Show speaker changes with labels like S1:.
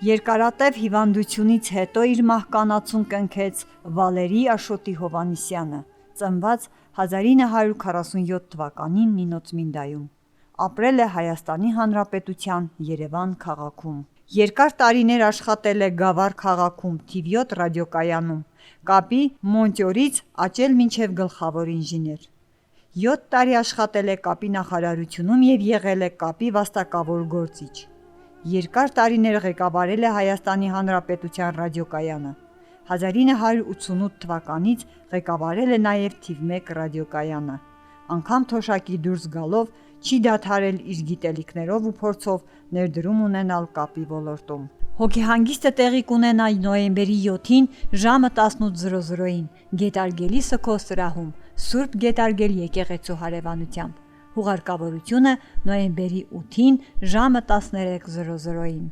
S1: Երկարատև հիվանդությունից հետո իր մահկանացուն կնքեց Վալերի Աշոտի Հովհաննիսյանը, ծնված 1947 թվականին Նինոწმინդայում։ Ապրել է Հայաստանի Հանրապետության Երևան քաղաքում։ Երկար տարիներ աշխատել է Գավառ քաղաքում թիվ 7 ռադիոկայանում, կապի մոնտյորից աճել մինչև գլխավոր ինժեներ։ 7 տարի աշխատել է կապի նախարարությունում և եղել է կապի վաստակավոր գործիչ։ Երկար տարիներ ղեկավարել է Հայաստանի Հանրապետության ռադիոկայանը։ 1988 թվականից ղեկավարել է նաև թիվ 1 ռադիոկայանը։ Անգամ թոշակի դուրս գալով չի դադարել իր գիտելիքներով ու փորձով ներդրում ունենալ կապի ոլորտում։ Հոգեհանգիստը տեղի կունենա նոյեմբերի 7-ին ժամը 18:00-ին Գետարգելի Սգո սրահում Սուրբ Գետարգել եկեղեցու հարևանությամբ։ Հուղարկավորությունը նոյեմբերի 8-ին ժամը 13:00-ին։